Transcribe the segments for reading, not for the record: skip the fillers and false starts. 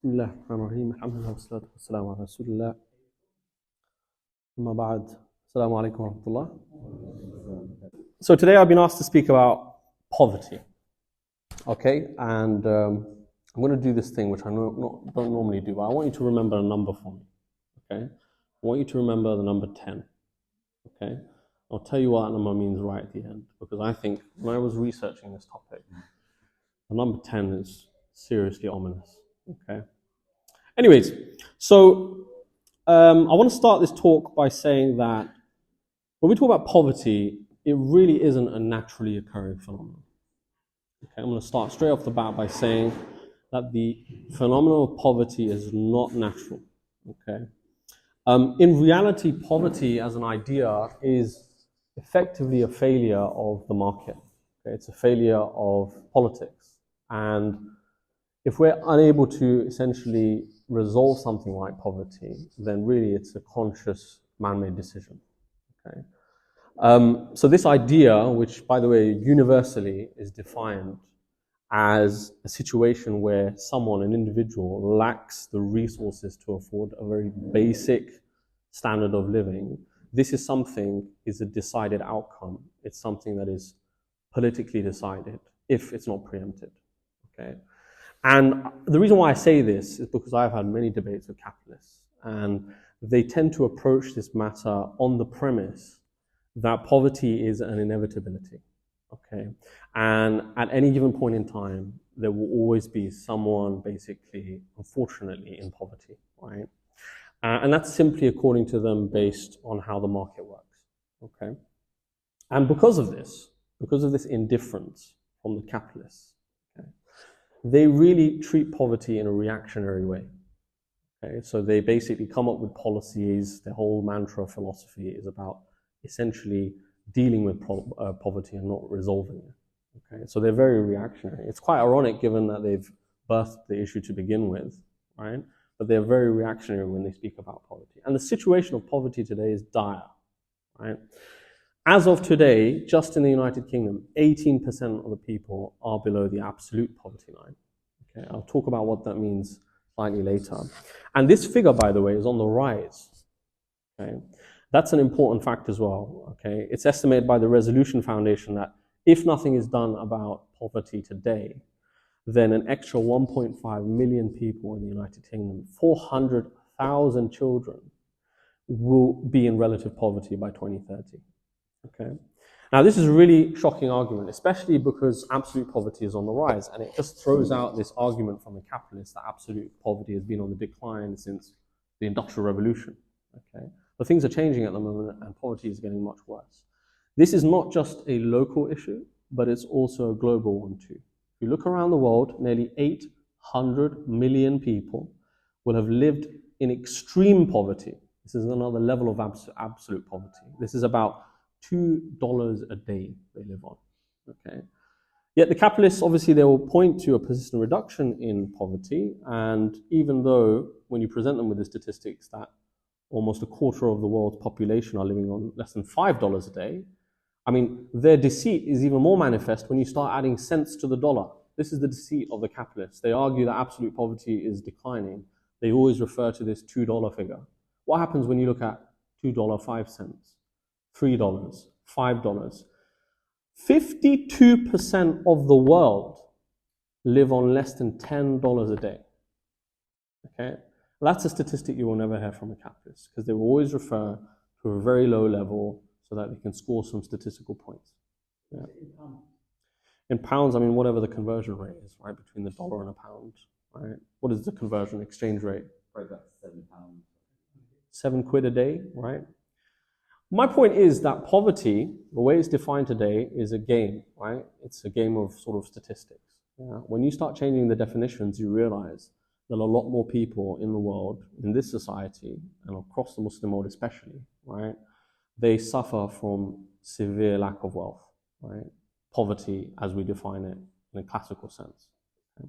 بسم الله الرحمن الرحيم الحمد لله والصلاة والسلام على رسول الله أما بعد السلام عليكم ورحمة الله. So today I've been asked to speak about poverty, okay, and I'm going to do this thing which I don't normally do, but I want you to remember a number for me, okay? I want you to remember the number 10, okay? I'll tell you what that number means right at the end, because I think when I was researching this topic, the number 10 is seriously ominous, okay? Anyways, so I want to start this talk by saying that when we talk about poverty, it really isn't a naturally occurring phenomenon. Okay, I'm going to start straight off the bat by saying that the phenomenon of poverty is not natural. Okay, in reality, poverty as an idea is effectively a failure of the market. Okay, it's a failure of politics, and if we're unable to essentially resolve something like poverty, then really it's a conscious man-made decision. Okay. So this idea, which by the way universally is defined as a situation where someone, an individual, lacks the resources to afford a very basic standard of living, this is something, is a decided outcome. It's something that is politically decided if it's not preempted. Okay. And the reason why I say this is because I've had many debates with capitalists, and they tend to approach this matter on the premise that poverty is an inevitability, okay? And at any given point in time, there will always be someone basically, unfortunately, in poverty, right? And that's simply according to them based on how the market works, okay? And because of this indifference from the capitalists, they really treat poverty in a reactionary way. Okay, so they basically come up with policies. Their whole mantra philosophy is about essentially dealing with poverty and not resolving it. Okay, so they're very reactionary. It's quite ironic given that they've birthed the issue to begin with, right? But they're very reactionary when they speak about poverty. And the situation of poverty today is dire, right? As of today, just in the United Kingdom, 18% of the people are below the absolute poverty line. Okay, I'll talk about what that means slightly later. And this figure, by the way, is on the rise. Okay, that's an important fact as well. Okay, it's estimated by the Resolution Foundation that if nothing is done about poverty today, then an extra 1.5 million people in the United Kingdom, 400,000 children, will be in relative poverty by 2030. Okay. Now, this is a really shocking argument, especially because absolute poverty is on the rise, and it just throws out this argument from the capitalists that absolute poverty has been on the decline since the Industrial Revolution. Okay. But things are changing at the moment, and poverty is getting much worse. This is not just a local issue, but it's also a global one too. If you look around the world, nearly 800 million people will have lived in extreme poverty. This is another level of absolute poverty. This is about $2 a day they live on, okay? Yet the capitalists, obviously, they will point to a persistent reduction in poverty, and even though when you present them with the statistics that almost a quarter of the world's population are living on less than $5 a day, I mean, their deceit is even more manifest when you start adding cents to the dollar. This is the deceit of the capitalists. They argue that absolute poverty is declining. They always refer to this $2 figure. What happens when you look at $2, 5 cents? $3, $5. 52% of the world live on less than $10 a day. Okay? That's a statistic you will never hear from a capitalist, because they will always refer to a very low level so that they can score some statistical points. Yeah. In pounds, I mean, whatever the conversion rate is, right, between the dollar and a pound, right? What is the conversion exchange rate? Probably about £7. £7 a day, right? My point is that poverty, the way it's defined today, is a game, right? It's a game of sort of statistics. Yeah? When you start changing the definitions, you realize that a lot more people in the world, in this society, and across the Muslim world especially, right, they suffer from severe lack of wealth, right? Poverty, as we define it in a classical sense. Okay?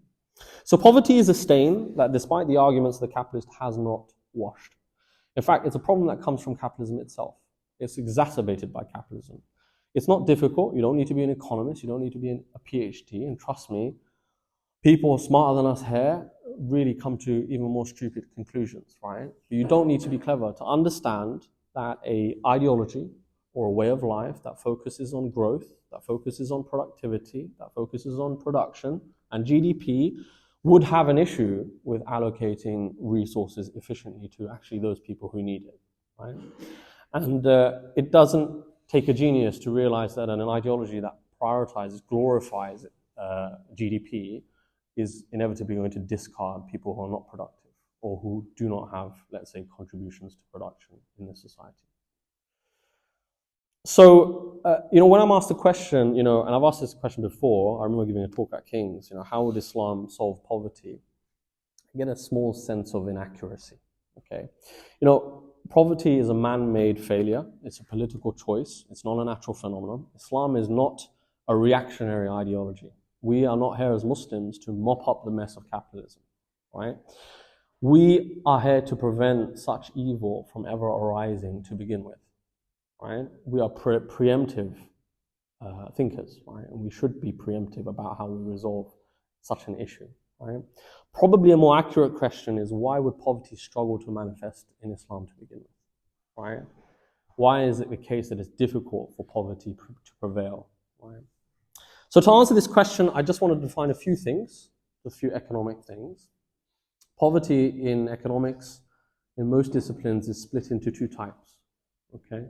So poverty is a stain that, despite the arguments, the capitalist has not washed. In fact, it's a problem that comes from capitalism itself. It's exacerbated by capitalism. It's not difficult. You don't need to be an economist. You don't need to be a PhD. And trust me, people smarter than us here really come to even more stupid conclusions, right? You don't need to be clever to understand that a ideology or a way of life that focuses on growth, that focuses on productivity, that focuses on production and GDP would have an issue with allocating resources efficiently to actually those people who need it, right? And it doesn't take a genius to realize that an ideology that prioritizes, glorifies GDP is inevitably going to discard people who are not productive or who do not have, let's say, contributions to production in this society. So, when I'm asked a question, and I've asked this question before, I remember giving a talk at King's, how would Islam solve poverty? I get a small sense of inaccuracy, okay? Poverty is a man-made failure. It's a political choice. It's not a natural phenomenon. Islam is not a reactionary ideology. We are not here as Muslims to mop up the mess of capitalism, right? We are here to prevent such evil from ever arising to begin with, right? We are preemptive thinkers, right? And we should be preemptive about how we resolve such an issue, right? Probably a more accurate question is, why would poverty struggle to manifest in Islam to begin with, right? Why is it the case that it's difficult for poverty to prevail, right? So to answer this question, I just want to define a few things, a few economic things. Poverty in economics, in most disciplines, is split into two types, okay?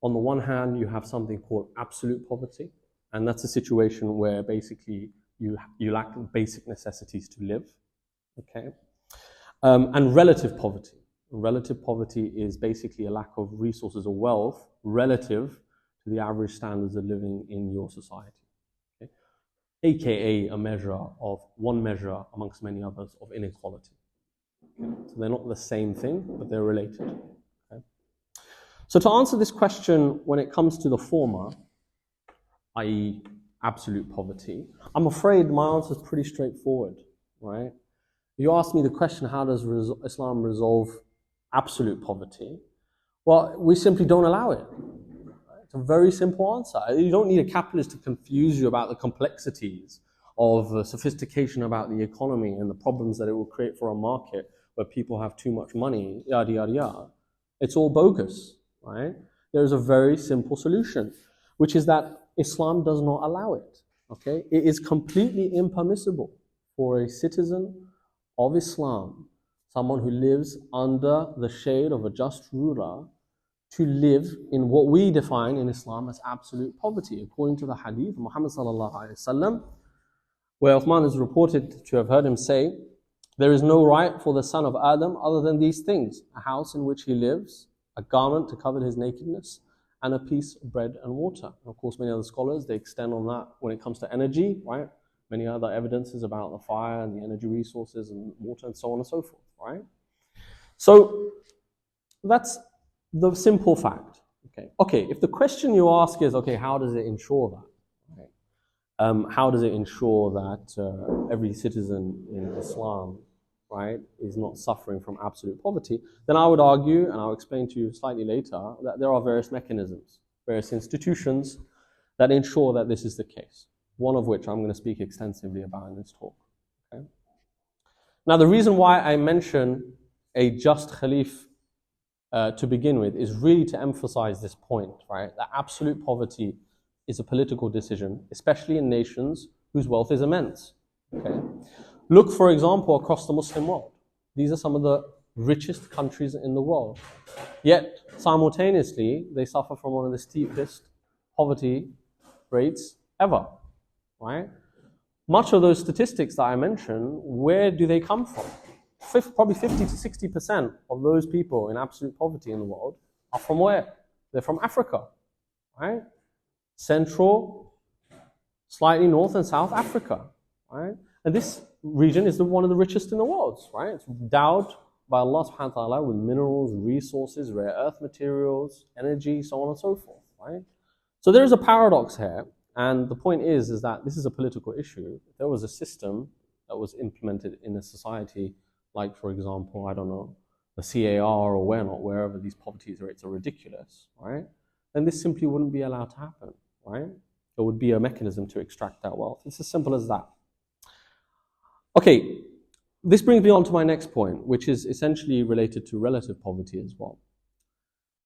On the one hand, you have something called absolute poverty, and that's a situation where basically you lack basic necessities to live, okay? And relative poverty. Relative poverty is basically a lack of resources or wealth relative to the average standards of living in your society. AKA one measure amongst many others of inequality. Okay? So they're not the same thing, but they're related. Okay? So to answer this question, when it comes to the former, i.e. absolute poverty, I'm afraid my answer is pretty straightforward, right? You ask me the question, how does Islam resolve absolute poverty? Well, we simply don't allow it. It's a very simple answer. You don't need a capitalist to confuse you about the complexities of sophistication about the economy and the problems that it will create for a market where people have too much money, yada, yada, yada. It's all bogus, right? There's a very simple solution, which is that Islam does not allow it, okay? It is completely impermissible for a citizen of Islam, someone who lives under the shade of a just ruler, to live in what we define in Islam as absolute poverty, according to the hadith of Muhammad sallallahu alaihi wasallam, where Uthman is reported to have heard him say, "There is no right for the son of Adam other than these things: a house in which he lives, a garment to cover his nakedness, and a piece of bread and water." And of course, many other scholars, they extend on that when it comes to energy, right? Many other evidences about the fire and the energy resources and water and so on and so forth, right? So that's the simple fact. Okay. If the question you ask is, okay, how does it ensure that? Right? How does it ensure that every citizen in Islam, right, is not suffering from absolute poverty? Then I would argue, and I'll explain to you slightly later, that there are various mechanisms, various institutions that ensure that this is the case. One of which I'm going to speak extensively about in this talk. Okay? Now, the reason why I mention a just Khalif to begin with is really to emphasize this point, right? That absolute poverty is a political decision, especially in nations whose wealth is immense. Okay? Look, for example, across the Muslim world. These are some of the richest countries in the world. Yet, simultaneously, they suffer from one of the steepest poverty rates ever, right? Much of those statistics that I mentioned, where do they come from? Probably 50 to 60% of those people in absolute poverty in the world are from where? They're from Africa, right? Central, slightly North and South Africa, right? And this region is one of the richest in the world, right? It's endowed by Allah subhanahu wa ta'ala with minerals, resources, rare earth materials, energy, so on and so forth, right? So there is a paradox here, and the point is that this is a political issue. If there was a system that was implemented in a society, like, for example, I don't know, the CAR or wherever these poverty rates are ridiculous, right? Then this simply wouldn't be allowed to happen, right? There would be a mechanism to extract that wealth. It's as simple as that. Okay, this brings me on to my next point, which is essentially related to relative poverty as well.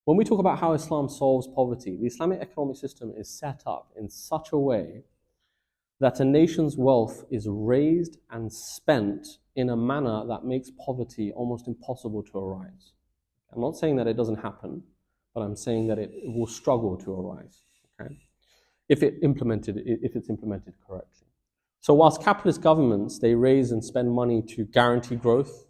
When we talk about how Islam solves poverty, the Islamic economic system is set up in such a way that a nation's wealth is raised and spent in a manner that makes poverty almost impossible to arise. I'm not saying that it doesn't happen, but I'm saying that it will struggle to arise, okay? If it's implemented correctly. So whilst capitalist governments, they raise and spend money to guarantee growth,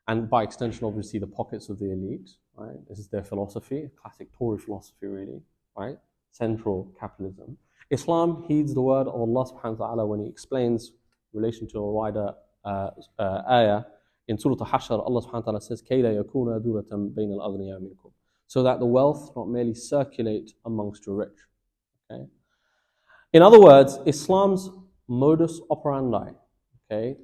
and by extension, obviously, the pockets of the elite, right? This is their philosophy, classic Tory philosophy, really, right? Central capitalism. Islam heeds the word of Allah subhanahu wa ta'ala when He explains in relation to a wider ayah in Surah Al-Hashr. Allah subhanahu wa ta'ala says, كَيْ لَا يَكُونَ دُولَةً بَيْنَ الْأَغْنِيَاءِ مِنْكُمْ, so that the wealth not merely circulate amongst the rich. Okay? In other words, Islam's modus operandi, okay,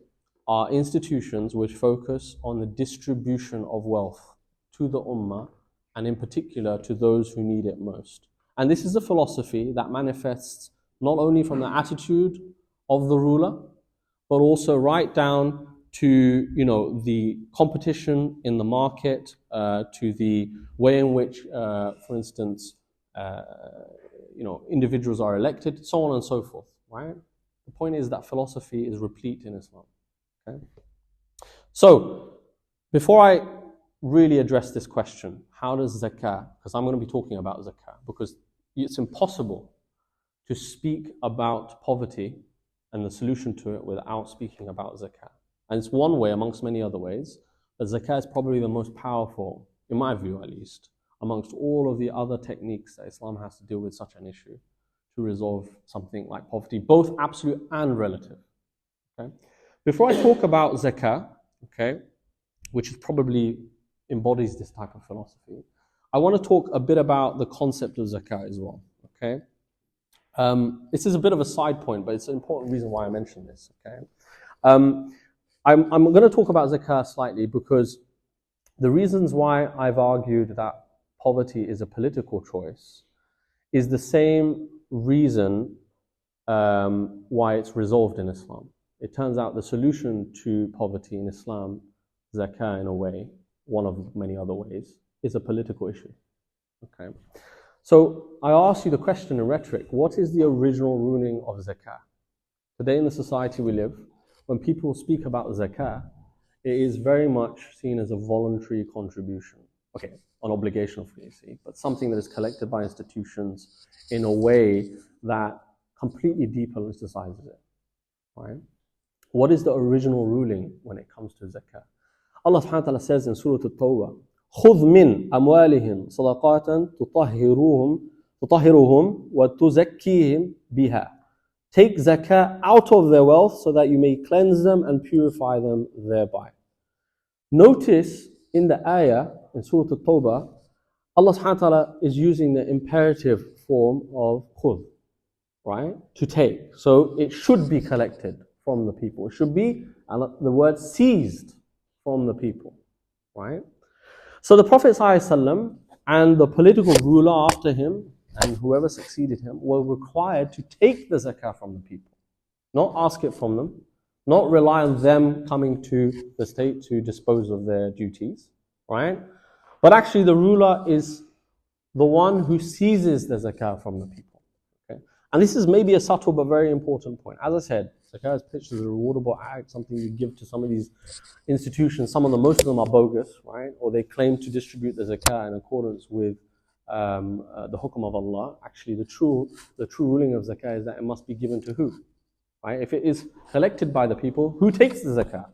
are institutions which focus on the distribution of wealth to the ummah, and in particular to those who need it most. And this is a philosophy that manifests not only from the attitude of the ruler, but also right down to the competition in the market, to the way in which, for instance, individuals are elected, so on and so forth. Right? The point is that philosophy is replete in Islam. Okay? So, before I really address this question, how does zakah, because I'm going to be talking about zakah, because it's impossible to speak about poverty and the solution to it without speaking about zakah. And it's one way amongst many other ways, but zakah is probably the most powerful, in my view at least, amongst all of the other techniques that Islam has to deal with such an issue to resolve something like poverty, both absolute and relative. Okay? Before I talk about zakah, okay, which is probably embodies this type of philosophy, I want to talk a bit about the concept of zakah as well. Okay, this is a bit of a side point, but it's an important reason why I mention this. Okay, I'm going to talk about zakah slightly because the reasons why I've argued that poverty is a political choice is the same reason why it's resolved in Islam. It turns out the solution to poverty in Islam, zakah in a way, one of many other ways, is a political issue. Okay, so I ask you the question in rhetoric: what is the original ruling of zakah? Today in the society we live, when people speak about zakah, it is very much seen as a voluntary contribution. Okay, an obligation, obviously, but something that is collected by institutions in a way that completely depoliticizes it. Right? What is the original ruling when it comes to zakah? Allah subhanahu wa ta'ala says in Surah At-Tawbah, خُذْ مِنْ أَمْوَالِهِمْ صَدَقَاتًا تُطَهِّرُهُمْ وَتُزَكِّيهِمْ بِهَا. Take zakah out of their wealth so that you may cleanse them and purify them thereby. Notice in the ayah, in Surah At-Tawbah, Allah subhanahu wa ta'ala is using the imperative form of khudh, right? To take. So it should be collected from the people. It should be, the word seized from the people, right? So the Prophet ﷺ and the political ruler after him and whoever succeeded him were required to take the zakah from the people, not ask it from them, not rely on them coming to the state to dispose of their duties, right? But actually the ruler is the one who seizes the zakah from the people. Okay? And this is maybe a subtle but very important point. As I said, zakah is pitched as a rewardable act, something you give to some of these institutions. Most of them are bogus, right? Or they claim to distribute the zakah in accordance with the hukum of Allah. Actually, the true ruling of zakah is that it must be given to who? Right? If it is collected by the people, who takes the zakah?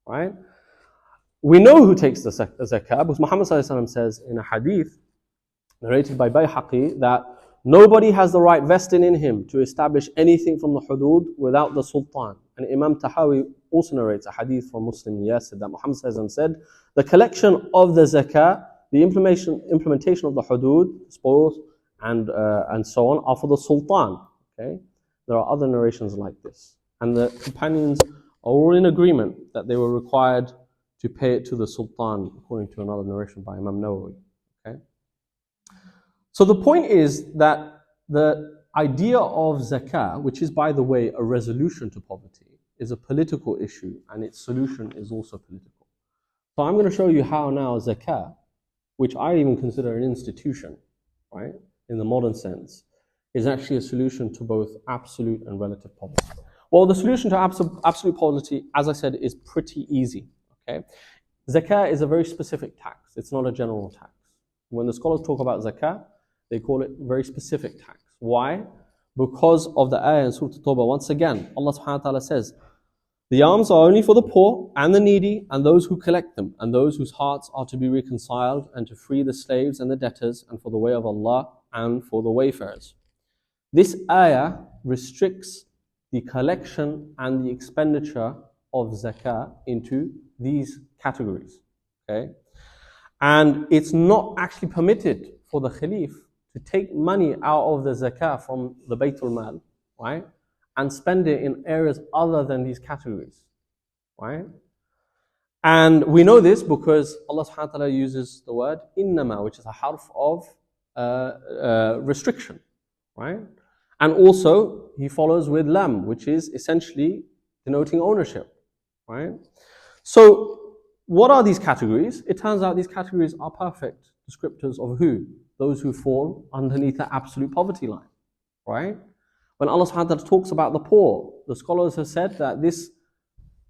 Right? We know who takes the zakah because Muhammad ﷺ says in a hadith narrated by Bayhaqi that nobody has the right vested in him to establish anything from the hudud without the sultan. And Imam Tahawi also narrates a hadith from Muslim Yasir that Muhammad ﷺ said, the collection of the zakah, the implementation of the hudud, spoils, and so on, are for the sultan. Okay? There are other narrations like this. And the companions are all in agreement that they were required to pay it to the sultan, according to another narration by Imam Nawawi. Okay? So the point is that the idea of zakah, which is, by the way, a resolution to poverty, is a political issue and its solution is also political. So I'm going to show you how now Zakah, which I even consider an institution, right, in the modern sense, is actually a solution to both absolute and relative poverty. Well, the solution to absolute poverty, as I said, is pretty easy. Okay, Zakah is a very specific tax. It's not a general tax. When the scholars talk about Zakah, they call it very specific tax. Why? Because of the ayah in Surah At-Tawbah. Once again, Allah subhanahu wa ta'ala says, the alms are only for the poor and the needy and those who collect them and those whose hearts are to be reconciled and to free the slaves and the debtors and for the way of Allah and for the wayfarers. This ayah restricts the collection and the expenditure of zakah into these categories. Okay? And it's not actually permitted for the Khalif to take money out of the zakah from the Baytul Mal, right, and spend it in areas other than these categories, right? And we know this because Allah subhanahu wa ta'ala uses the word innama, which is a harf of restriction, right? And also he follows with lam, which is essentially denoting ownership, right? So what are these categories? It turns out these categories are perfect descriptors of who? Those who fall underneath the absolute poverty line, right? When Allah subhanahu wa ta'ala talks about the poor, the scholars have said that this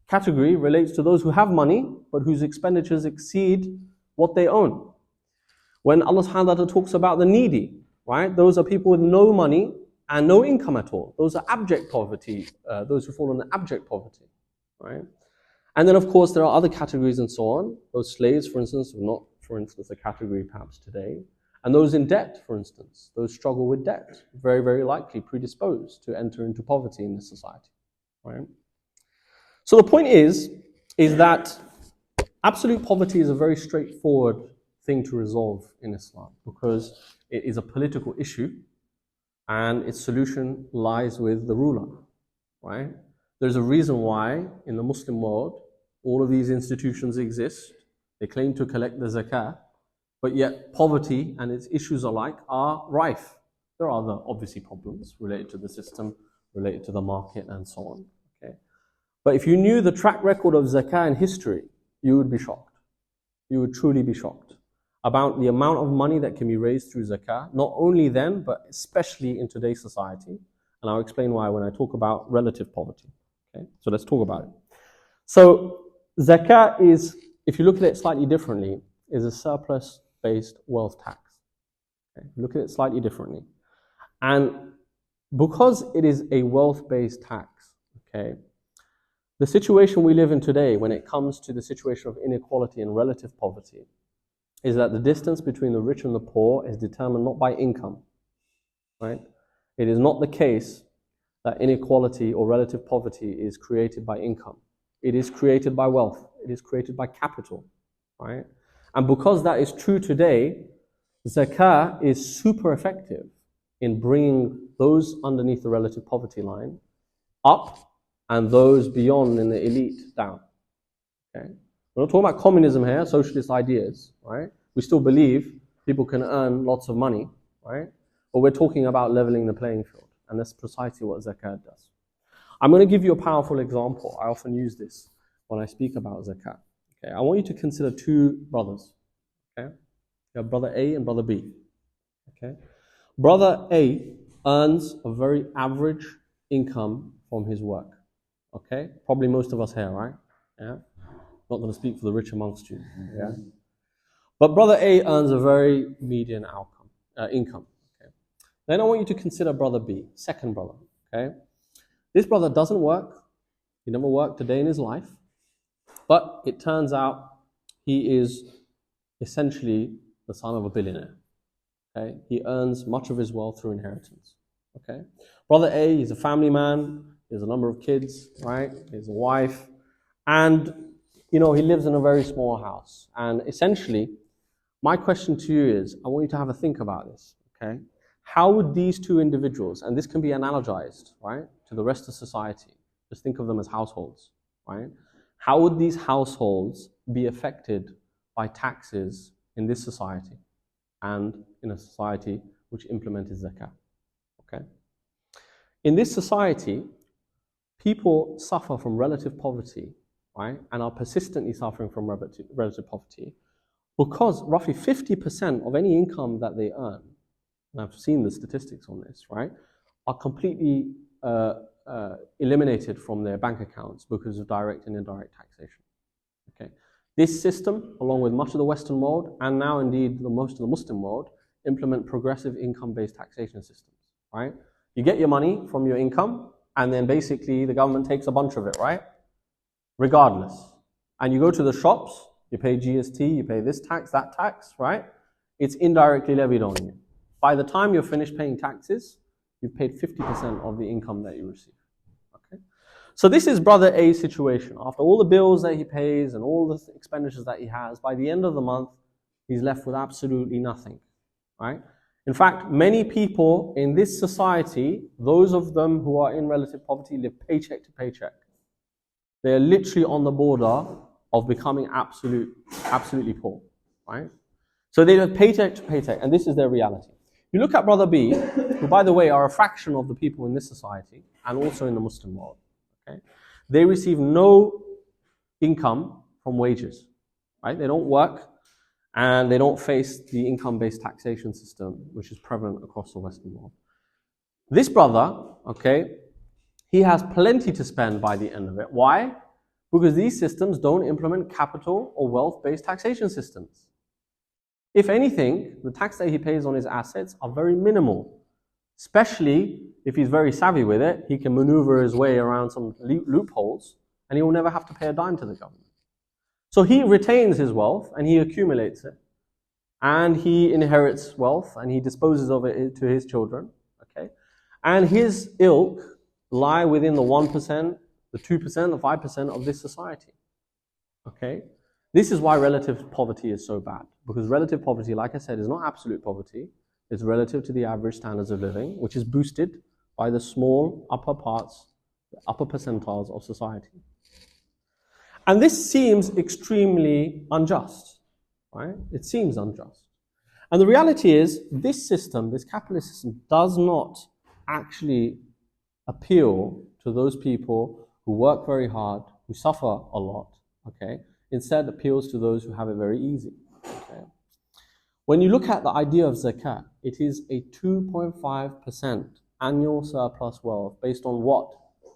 category relates to those who have money, but whose expenditures exceed what they own. When Allah subhanahu wa ta'ala talks about the needy, right? Those are people with no money and no income at all. Those are abject poverty, those who fall in abject poverty, right? And then of course there are other categories and so on. Those slaves, for instance, are not, for instance, a category perhaps today. And those in debt, for instance, those struggle with debt, very, very likely predisposed to enter into poverty in this society, right? So the point is that absolute poverty is a very straightforward thing to resolve in Islam because it is a political issue and its solution lies with the ruler, right? There's a reason why in the Muslim world all of these institutions exist. They claim to collect the zakah, but yet poverty and its issues alike are rife. There are other obviously problems related to the system, related to the market and so on. Okay? But if you knew the track record of zakah in history, you would be shocked. You would truly be shocked about the amount of money that can be raised through zakah, not only then, but especially in today's society. And I'll explain why when I talk about relative poverty. Okay? So let's talk about it. So zakah is, if you look at it slightly differently, is a surplus-based wealth tax. Okay? Look at it slightly differently. And because it is a wealth-based tax, okay, the situation we live in today when it comes to the situation of inequality and relative poverty is that the distance between the rich and the poor is determined not by income, right? It is not the case that inequality or relative poverty is created by income. It is created by wealth. It is created by capital, right? And because that is true today, zakah is super effective in bringing those underneath the relative poverty line up and those beyond in the elite down. Okay? We're not talking about communism here, socialist ideas, right? We still believe people can earn lots of money, right? But we're talking about leveling the playing field, and that's precisely what zakah does. I'm going to give you a powerful example. I often use this when I speak about zakah. Okay, I want you to consider two brothers. Okay, you have brother A and brother B. Okay, brother A earns a very average income from his work. Okay, probably most of us here, right? Yeah, not going to speak for the rich amongst you. Yeah, but brother A earns a very median income. Okay, then I want you to consider brother B, second brother. Okay, this brother doesn't work. He never worked a day in his life. But it turns out he is essentially the son of a billionaire. Okay? He earns much of his wealth through inheritance. Okay? Brother A, he's a family man, he has a number of kids, right? He has a wife. And, he lives in a very small house. And essentially, my question to you is, I want you to have a think about this. Okay? How would these two individuals, and this can be analogized, right, to the rest of society, just think of them as households, right? How would these households be affected by taxes in this society and in a society which implemented zakah? Okay. In this society, people suffer from relative poverty, right, and are persistently suffering from relative poverty because roughly 50% of any income that they earn, and I've seen the statistics on this, right, are completely eliminated from their bank accounts because of direct and indirect taxation. Okay, this system, along with much of the Western world, and now indeed most of the Muslim world, implement progressive income-based taxation systems. Right, you get your money from your income, and then basically the government takes a bunch of it, right? Regardless, and you go to the shops, you pay GST, you pay this tax, that tax, right? It's indirectly levied on you. By the time you're finished paying taxes, you've paid 50% of the income that you receive. Okay? So this is brother A's situation. After all the bills that he pays and all the expenditures that he has, by the end of the month, he's left with absolutely nothing, right? In fact, many people in this society, those of them who are in relative poverty, live paycheck to paycheck. They are literally on the border of becoming absolutely poor, right? So they live paycheck to paycheck, and this is their reality. You look at brother B, who, by the way, are a fraction of the people in this society and also in the Muslim world. Okay, they receive no income from wages, right? They don't work, and they don't face the income-based taxation system, which is prevalent across the Western world. This brother, okay, he has plenty to spend by the end of it. Why? Because these systems don't implement capital or wealth-based taxation systems. If anything, the tax that he pays on his assets are very minimal, especially if he's very savvy with it. He can maneuver his way around some loopholes, and he will never have to pay a dime to the government. So he retains his wealth, and he accumulates it, and he inherits wealth, and he disposes of it to his children, okay? And his ilk lie within the 1%, the 2%, the 5% of this society, okay? This is why relative poverty is so bad, because relative poverty, like I said, is not absolute poverty. It's relative to the average standards of living, which is boosted by the small upper parts, the upper percentiles of society. And this seems extremely unjust, right? It seems unjust. And the reality is, this system, this capitalist system, does not actually appeal to those people who work very hard, who suffer a lot, okay? Instead, appeals to those who have it very easy. Okay? When you look at the idea of zakat, it is a 2.5% annual surplus wealth based on what?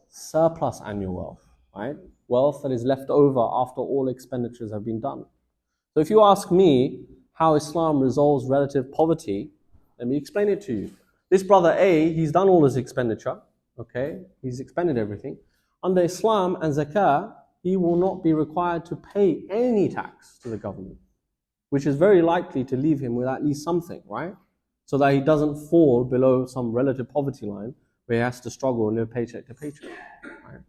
Surplus annual wealth, right? Wealth that is left over after all expenditures have been done. So if you ask me how Islam resolves relative poverty, let me explain it to you. This brother A, he's done all his expenditure, okay? He's expended everything. Under Islam and zakah, he will not be required to pay any tax to the government, which is very likely to leave him with at least something, right? So that he doesn't fall below some relative poverty line where he has to struggle and live paycheck to paycheck, right?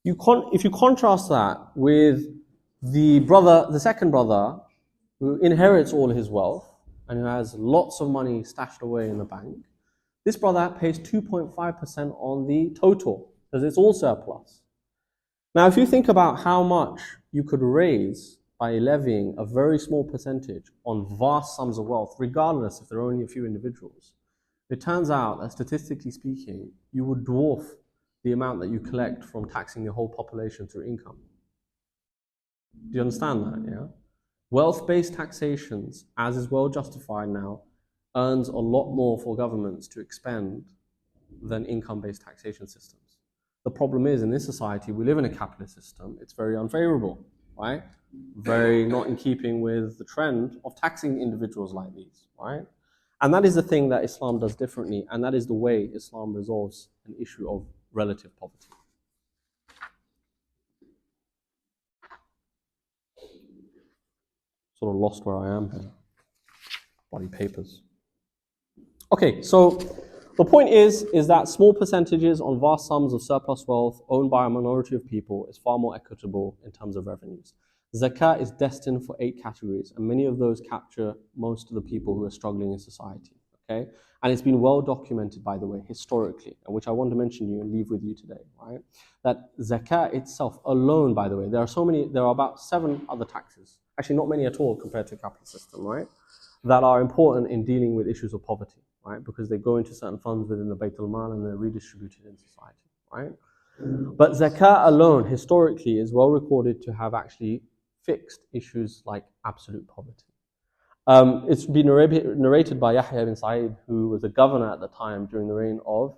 If you contrast that with the second brother who inherits all his wealth and who has lots of money stashed away in the bank, this brother pays 2.5% on the total because it's all surplus. Now, if you think about how much you could raise by levying a very small percentage on vast sums of wealth, regardless if there are only a few individuals, it turns out that statistically speaking, you would dwarf the amount that you collect from taxing the whole population through income. Do you understand that, yeah? Wealth-based taxations, as is well justified now, earns a lot more for governments to expend than income-based taxation systems. The problem is, in this society, we live in a capitalist system. It's very unfavorable, right? Very not in keeping with the trend of taxing individuals like these, right? And that is the thing that Islam does differently, and that is the way Islam resolves an issue of relative poverty. Sort of lost where I am here. Bloody papers. Okay, so the point is that small percentages on vast sums of surplus wealth owned by a minority of people is far more equitable in terms of revenues. Zakat is destined for 8 categories, and many of those capture most of the people who are struggling in society. Okay, and it's been well documented, by the way, historically, and which I want to mention to you and leave with you today, right? That zakat itself alone, by the way, there are about 7 other taxes, actually not many at all compared to a capitalist system, right? That are important in dealing with issues of poverty, right? Because they go into certain funds within the Bayt al-Mal and they're redistributed in society, right? But zakah alone, historically, is well recorded to have actually fixed issues like absolute poverty. It's been narrated by Yahya ibn Sa'id, who was a governor at the time during the reign of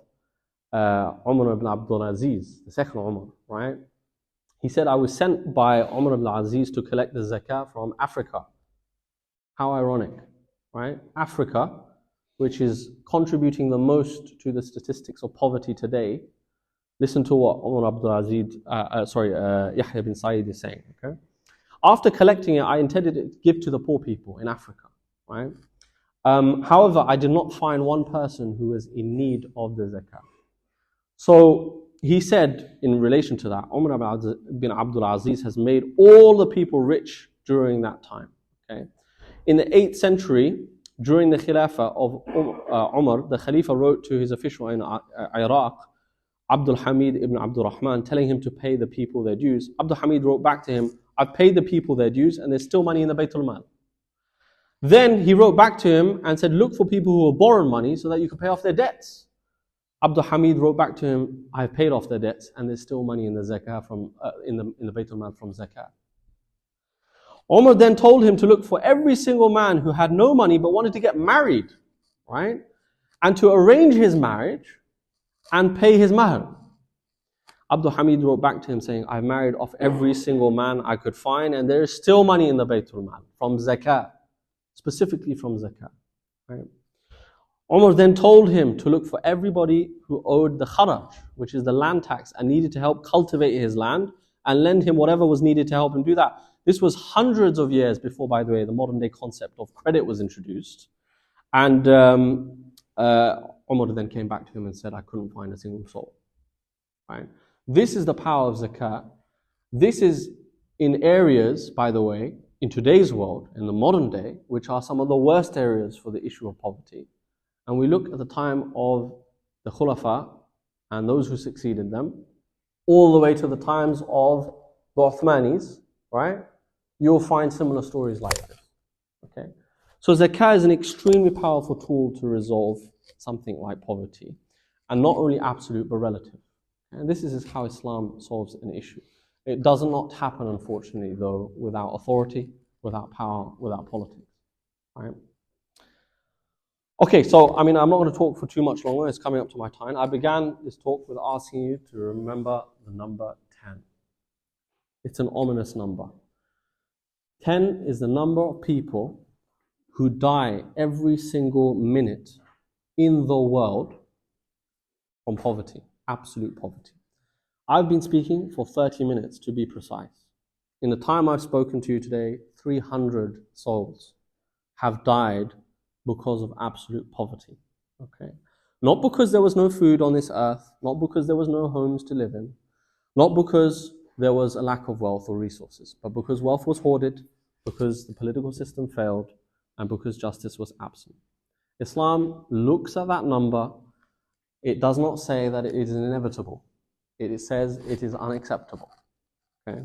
Umar ibn Abdul Aziz, the second Umar, right? He said, I was sent by Umar ibn Aziz to collect the zakah from Africa. How ironic, right? Africa, which is contributing the most to the statistics of poverty today. Listen to what Umar Abdul Aziz, Yahya ibn Sa'id is saying, okay? After collecting it, I intended to give to the poor people in Africa, right? However, I did not find one person who was in need of the zakah. So he said, in relation to that, Umar ibn Abdul Aziz has made all the people rich during that time, okay? In the 8th century, during the Khilafah of Umar, the Khalifa wrote to his official in Iraq, Abdul Hamid ibn Abdul Rahman, telling him to pay the people their dues. Abdul Hamid wrote back to him, I've paid the people their dues and there's still money in the Baytul Mal. Then he wrote back to him and said, look for people who have borrowed money so that you can pay off their debts. Abdul Hamid wrote back to him, I've paid off their debts and there's still money in the zakah in the Baytul Mal from zakah. Umar then told him to look for every single man who had no money but wanted to get married, right? And to arrange his marriage and pay his mahr. Abdul Hamid wrote back to him saying, I've married off every single man I could find and there is still money in the Baytul Mal from zakah, specifically from zakah, right? Umar then told him to look for everybody who owed the kharaj, which is the land tax, and needed to help cultivate his land and lend him whatever was needed to help him do that. This was hundreds of years before, by the way, the modern day concept of credit was introduced. And Umar then came back to him and said, I couldn't find a single soul. Right? This is the power of zakat. This is in areas, by the way, in today's world, in the modern day, which are some of the worst areas for the issue of poverty. And we look at the time of the Khulafa and those who succeeded them, all the way to the times of the Uthmanis, right? You'll find similar stories like this. Okay? So zakah is an extremely powerful tool to resolve something like poverty, and not only absolute but relative. And this is how Islam solves an issue. It does not happen, unfortunately, though, without authority, without power, without politics. Right? Okay, so I'm not going to talk for too much longer. It's coming up to my time. I began this talk with asking you to remember the number 10. It's an ominous number. 10 is the number of people who die every single minute in the world from poverty, absolute poverty. I've been speaking for 30 minutes to be precise. In the time I've spoken to you today, 300 souls have died because of absolute poverty. Okay? Not because there was no food on this earth, not because there was no homes to live in, not because there was a lack of wealth or resources, but because wealth was hoarded, because the political system failed, and because justice was absent. Islam looks at that number. It does not say that it is inevitable. It says it is unacceptable. Okay?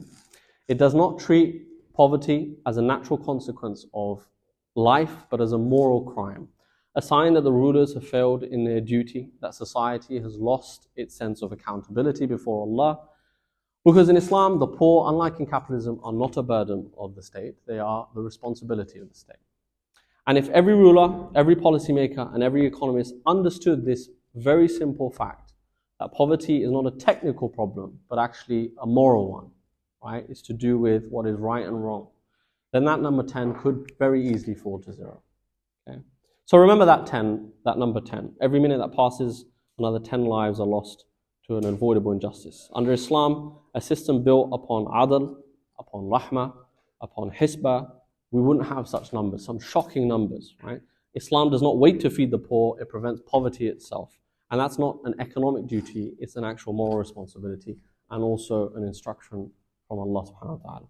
It does not treat poverty as a natural consequence of life, but as a moral crime. A sign that the rulers have failed in their duty, that society has lost its sense of accountability before Allah. Because in Islam, the poor, unlike in capitalism, are not a burden of the state. They are the responsibility of the state. And if every ruler, every policymaker, and every economist understood this very simple fact, that poverty is not a technical problem, but actually a moral one, right? It's to do with what is right and wrong. Then that number 10 could very easily fall to 0. Okay? So remember that number 10. Every minute that passes, another 10 lives are lost to an avoidable injustice. Under Islam, a system built upon adl, upon rahmah, upon hisbah, we wouldn't have such numbers, some shocking numbers, right? Islam does not wait to feed the poor, it prevents poverty itself. And that's not an economic duty, it's an actual moral responsibility and also an instruction from Allah subhanahu wa ta'ala.